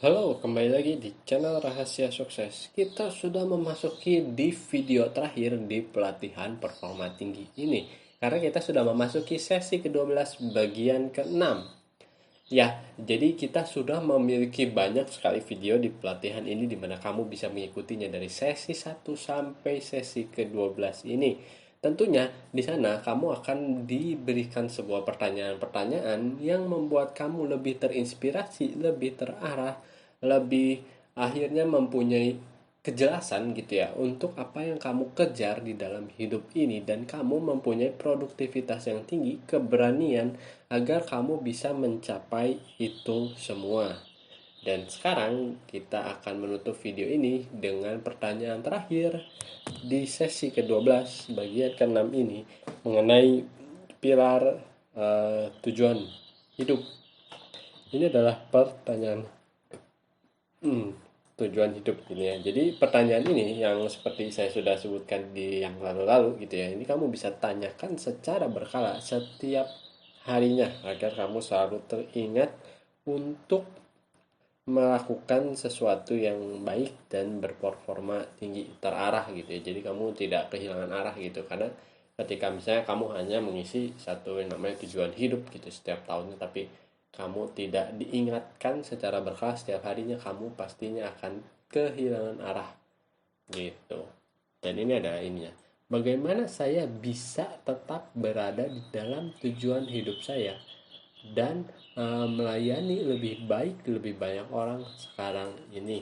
Halo, kembali lagi di channel Rahasia Sukses. Kita sudah memasuki di video terakhir di pelatihan performa tinggi ini. Karena kita sudah memasuki sesi ke-12 bagian ke-6. Ya, jadi kita sudah memiliki banyak sekali video di pelatihan ini di mana kamu bisa mengikutinya dari sesi 1 sampai sesi ke-12 ini. Tentunya di sana kamu akan diberikan sebuah pertanyaan-pertanyaan yang membuat kamu lebih terinspirasi, lebih terarah, lebih akhirnya mempunyai kejelasan gitu ya untuk apa yang kamu kejar di dalam hidup ini, dan kamu mempunyai produktivitas yang tinggi, keberanian agar kamu bisa mencapai itu semua. Dan sekarang kita akan menutup video ini dengan pertanyaan terakhir di sesi ke-12 bagian ke-6 ini mengenai pilar tujuan hidup. Ini adalah pertanyaan tujuan hidup ini ya. Jadi pertanyaan ini yang seperti saya sudah sebutkan di yang lalu-lalu gitu ya. Ini kamu bisa tanyakan secara berkala setiap harinya agar kamu selalu teringat untuk melakukan sesuatu yang baik dan berperforma tinggi, terarah gitu ya. Jadi kamu tidak kehilangan arah gitu, karena ketika misalnya kamu hanya mengisi satu yang namanya tujuan hidup gitu setiap tahunnya, tapi kamu tidak diingatkan secara berkala setiap harinya, kamu pastinya akan kehilangan arah gitu. Dan ini ada ininya. Bagaimana saya bisa tetap berada di dalam tujuan hidup saya dan melayani lebih baik lebih banyak orang sekarang ini.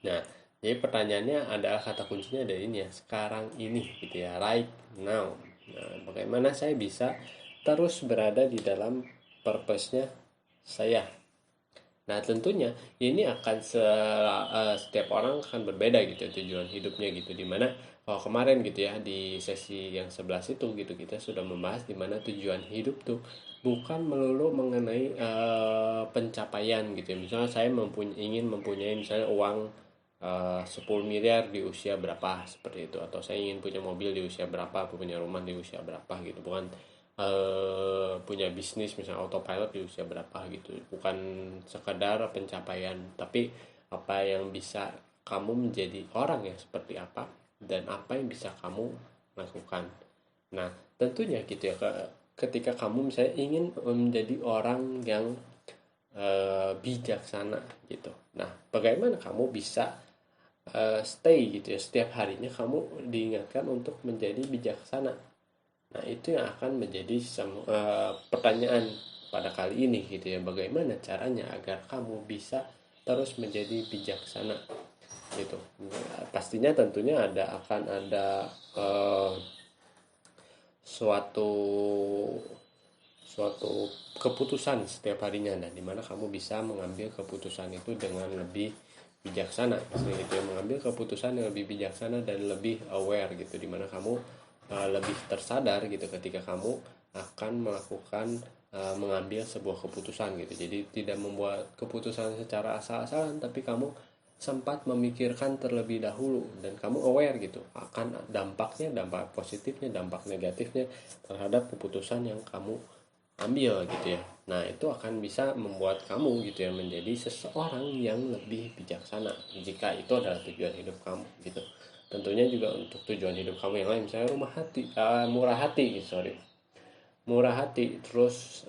Nah, jadi pertanyaannya adalah kata kuncinya dari ini ya, sekarang ini gitu ya, right now. Nah, bagaimana saya bisa terus berada di dalam purpose-nya saya. Nah, tentunya ini akan setiap orang akan berbeda gitu ya, tujuan hidupnya gitu. Dimana kalau kemarin gitu ya di sesi yang 11 itu gitu kita sudah membahas dimana tujuan hidup tuh bukan melulu mengenai pencapaian gitu ya. Misalnya saya ingin mempunyai misalnya uang 10 miliar di usia berapa seperti itu, atau saya ingin punya mobil di usia berapa, punya rumah di usia berapa gitu. Bukan punya bisnis misalnya autopilot di usia berapa gitu, bukan sekedar pencapaian, tapi apa yang bisa kamu menjadi orang yang seperti apa dan apa yang bisa kamu lakukan. Nah, tentunya gitu ya, ketika kamu misalnya ingin menjadi orang yang bijaksana gitu. Nah, bagaimana kamu bisa stay gitu ya, setiap harinya kamu diingatkan untuk menjadi bijaksana. Nah, itu yang akan menjadi pertanyaan pada kali ini gitu ya. Bagaimana caranya agar kamu bisa terus menjadi bijaksana gitu. Nah, pastinya tentunya akan ada eh, suatu suatu keputusan setiap harinya, dan dimana kamu bisa mengambil keputusan itu dengan lebih bijaksana gitu ya, mengambil keputusan yang lebih bijaksana dan lebih aware gitu, dimana kamu lebih tersadar gitu ketika kamu akan melakukan mengambil sebuah keputusan gitu. Jadi tidak membuat keputusan secara asal-asalan, tapi kamu sempat memikirkan terlebih dahulu dan kamu aware gitu akan dampaknya, dampak positifnya, dampak negatifnya terhadap keputusan yang kamu ambil gitu ya. Nah, itu akan bisa membuat kamu gitu ya menjadi seseorang yang lebih bijaksana jika itu adalah tujuan hidup kamu gitu. Tentunya juga untuk tujuan hidup kamu yang lain, misalnya murah hati gitu, sorry. Murah hati, terus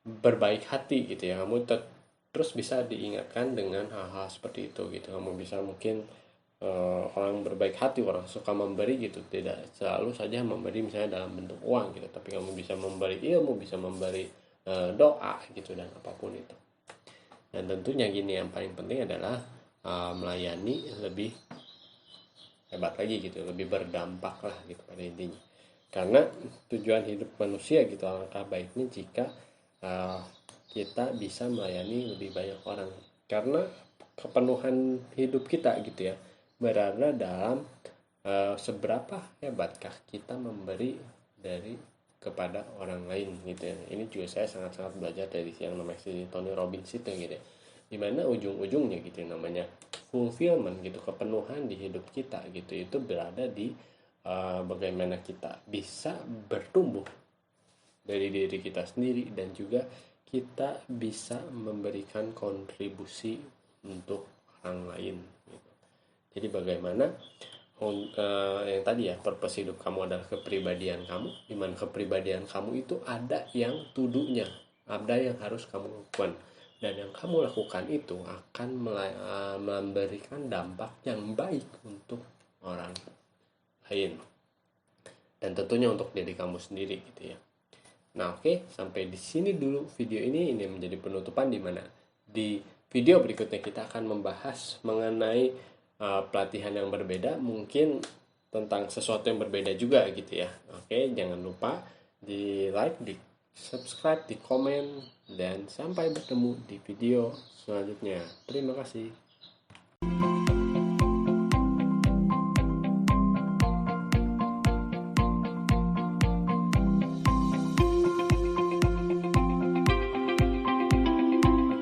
berbaik hati gitu ya. Kamu terus bisa diingatkan dengan hal-hal seperti itu gitu. Kamu bisa mungkin orang berbaik hati, orang suka memberi gitu, tidak selalu saja memberi misalnya dalam bentuk uang gitu, tapi kamu bisa memberi ilmu, bisa memberi doa gitu, dan apapun itu. Dan tentunya gini, yang paling penting adalah melayani lebih hebat lagi gitu, lebih berdampak lah gitu pada intinya. Karena tujuan hidup manusia gitu, alangkah baiknya jika uh, kita bisa melayani lebih banyak orang, karena kepenuhan hidup kita gitu ya berada dalam seberapa hebatkah kita memberi dari kepada orang lain gitu ya. Ini juga saya sangat-sangat belajar dari yang namanya si Tony Robbins itu gitu ya, dimana ujung-ujungnya gitu ya, namanya fulfillment gitu, kepenuhan di hidup kita gitu, itu berada di bagaimana kita bisa bertumbuh dari diri kita sendiri dan juga kita bisa memberikan kontribusi untuk orang lain gitu. Jadi bagaimana yang tadi ya, purpose hidup kamu adalah kepribadian kamu, di mana kepribadian kamu itu ada yang tuduhnya, ada yang harus kamu lakukan, dan yang kamu lakukan itu akan memberikan dampak yang baik untuk orang lain, dan tentunya untuk diri kamu sendiri gitu ya. Nah, oke, sampai di sini dulu video ini menjadi penutupan, di mana di video berikutnya kita akan membahas mengenai pelatihan yang berbeda, mungkin tentang sesuatu yang berbeda juga gitu ya. Oke, jangan lupa di like, di subscribe, di komen, dan sampai bertemu di video selanjutnya. Terima kasih.